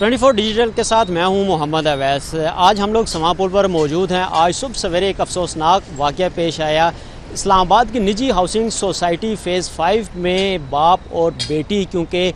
24 digital के साथ मैं हूं मोहम्मद अवैस। आज हम लोग समा पुल पर मौजूद हैं। आज सुबह सवेरे एक अफसोसनाक वाक़या पेश आया। इस्लामाबाद की निजी हाउसिंग सोसाइटी फ़ेज़ 5 में बाप और बेटी क्योंकि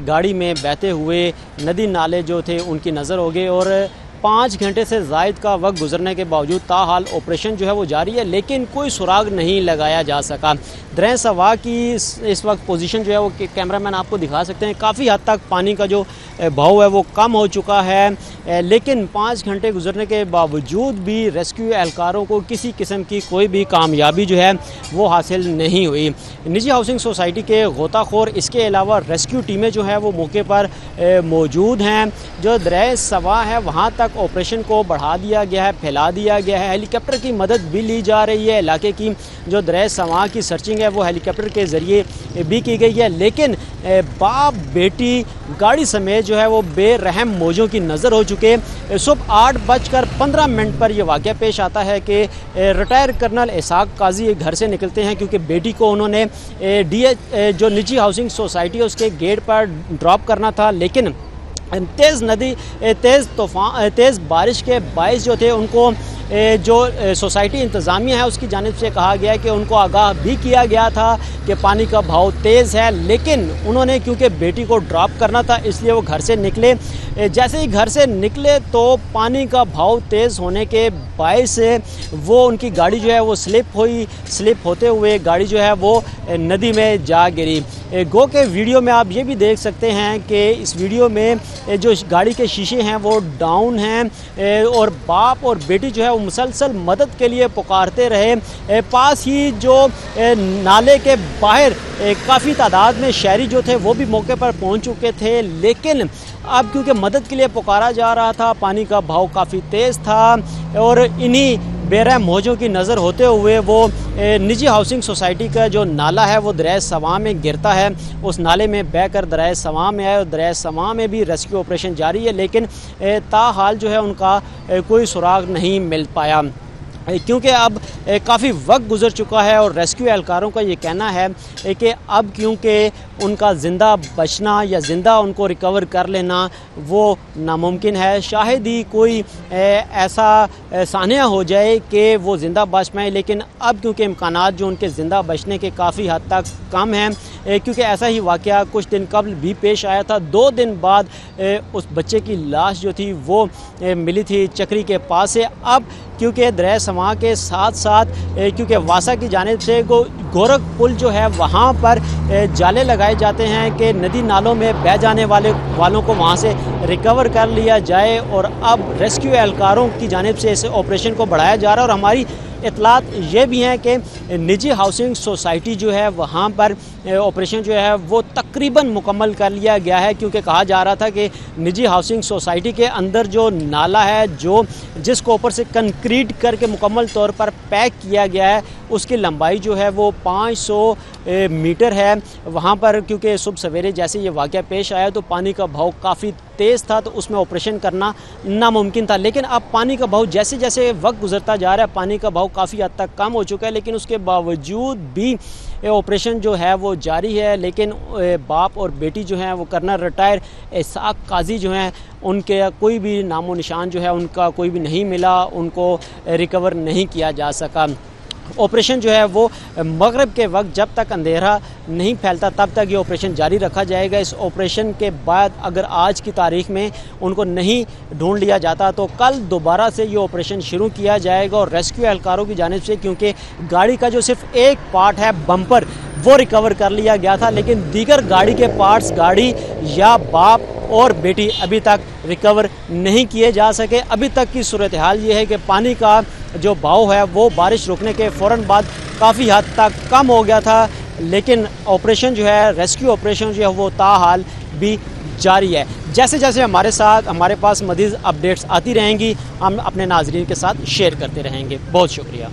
गाड़ी में बहते हुए नदी नाले जो थे उनकी नज़र हो गए और 5 घंटे से ज़ायद का वक्त गुजरने के बावजूद ताहाल ऑपरेशन जो है वो जारी है, लेकिन कोई सुराग नहीं लगाया जा सका। दरिया सवा की इस वक्त पोजीशन जो है वो कैमरामैन आपको दिखा सकते हैं। काफ़ी हद तक पानी का जो बहाव है वो कम हो चुका है, लेकिन 5 घंटे गुजरने के बावजूद भी रेस्क्यू एहलकारों को किसी किस्म की कोई भी कामयाबी जो है वो हासिल नहीं हुई। निजी हाउसिंग सोसाइटी के गोताखोर इसके अलावा रेस्क्यू टीमें जो है वो मौके पर मौजूद हैं। जो दरिया सवा है वहाँ तक ऑपरेशन को बढ़ा दिया गया है, फैला दिया गया है। हेलीकॉप्टर की मदद भी ली जा रही है। इलाके की जो दरिया सवा की सर्चिंग है वो हेलीकॉप्टर के ज़रिए भी की गई है, लेकिन बाप बेटी गाड़ी समेत जो है वो बेरहम मौजों की नज़र हो चुके। सुबह 8:15 पर यह वाक़या पेश आता है कि रिटायर कर्नल इसाक काजी घर से निकलते हैं क्योंकि बेटी को उन्होंने जो निजी हाउसिंग सोसाइटी है उसके गेट पर ड्रॉप करना था, लेकिन तेज़ बारिश के बाइस जो थे उनको जो सोसाइटी इंतज़ामिया है उसकी जानिब से कहा गया कि उनको आगाह भी किया गया था कि पानी का बहाव तेज़ है, लेकिन उन्होंने क्योंकि बेटी को ड्रॉप करना था इसलिए वो घर से निकले। जैसे ही घर से निकले तो पानी का बहाव तेज़ होने के बायस वो उनकी गाड़ी जो है वो स्लिप होते हुए गाड़ी जो है वो नदी में जा गिरी। गो के वीडियो में आप ये भी देख सकते हैं कि इस वीडियो में जो गाड़ी के शीशे हैं वो डाउन हैं और बाप और बेटी जो है वो मुसलसल मदद के लिए पुकारते रहे। पास ही जो नाले के बाहर काफ़ी तादाद में शहरी जो थे वो भी मौके पर पहुंच चुके थे, लेकिन अब क्योंकि मदद के लिए पुकारा जा रहा था, पानी का बहाव काफ़ी तेज़ था और इन्हीं बेरहम मौजों की नज़र होते हुए वो निजी हाउसिंग सोसाइटी का जो नाला है वो दरिया सवा में गिरता है। उस नाले में बहकर दरिया सवा में आए और दरिया सवा में भी रेस्क्यू ऑपरेशन जारी है, लेकिन ताहाल जो है उनका कोई सुराग नहीं मिल पाया क्योंकि अब काफ़ी वक्त गुजर चुका है और रेस्क्यू एहलकारों का ये कहना है कि अब क्योंकि उनका ज़िंदा बचना या ज़िंदा उनको रिकवर कर लेना वो नामुमकिन है। शायद ही कोई ऐसा सानिया हो जाए कि वो ज़िंदा बच पाएँ, लेकिन अब क्योंकि इम्कानात जो उनके ज़िंदा बचने के काफ़ी हद तक कम हैं, क्योंकि ऐसा ही वाक़या कुछ दिन कबल भी पेश आया था। 2 दिन बाद उस बच्चे की लाश जो थी वो मिली थी चक्री के पास से। अब क्योंकि दरिया समा के साथ साथ क्योंकि वासा की जानिब से गोरख पुल जो है वहाँ पर जाले लगाए जाते हैं कि नदी नालों में बह जाने वालों को वहाँ से रिकवर कर लिया जाए, और अब रेस्क्यू एहलकारों की जानिब से इस ऑपरेशन को बढ़ाया जा रहा है। और हमारी इतलात ये भी हैं कि निजी हाउसिंग सोसाइटी जो है वहाँ पर ऑपरेशन जो है वो तकरीबन मुकम्मल कर लिया गया है, क्योंकि कहा जा रहा था कि निजी हाउसिंग सोसाइटी के अंदर जो नाला है जिसको ऊपर से कंक्रीट करके मुकम्मल तौर पर पैक किया गया है उसकी लंबाई जो है वो 500 मीटर है। वहाँ पर क्योंकि सुबह सवेरे जैसे ये वाक़या पेश आया तो पानी का बहाव काफ़ी तेज़ था, तो उसमें ऑपरेशन करना नामुमकिन था, लेकिन अब पानी का बहाव जैसे जैसे वक्त गुजरता जा रहा है पानी का बहाव काफ़ी हद तक कम हो चुका है, लेकिन उसके बावजूद भी ऑपरेशन जो है वो जारी है। लेकिन बाप और बेटी जो हैं वो कर्नल रिटायर इसाक काजी जो हैं उनके कोई भी नामो निशान जो है उनका कोई भी नहीं मिला, उनको रिकवर नहीं किया जा सका। ऑपरेशन जो है वो मगरिब के वक्त जब तक अंधेरा नहीं फैलता तब तक ये ऑपरेशन जारी रखा जाएगा। इस ऑपरेशन के बाद अगर आज की तारीख में उनको नहीं ढूंढ लिया जाता तो कल दोबारा से ये ऑपरेशन शुरू किया जाएगा। और रेस्क्यू एहलकारों की जानिब से क्योंकि गाड़ी का जो सिर्फ एक पार्ट है बम्पर वो रिकवर कर लिया गया था, लेकिन दीगर गाड़ी के पार्ट्स गाड़ी या बाप और बेटी अभी तक रिकवर नहीं किए जा सके। अभी तक की सूरत हाल ये है कि पानी का जो बहाव है वो बारिश रुकने के फ़ौरन बाद काफ़ी हद तक कम हो गया था, लेकिन ऑपरेशन जो है रेस्क्यू ऑपरेशन जो है वो ताहाल भी जारी है। जैसे जैसे हमारे पास मज़ीद अपडेट्स आती रहेंगी हम अपने नाज़रीन के साथ शेयर करते रहेंगे। बहुत शुक्रिया।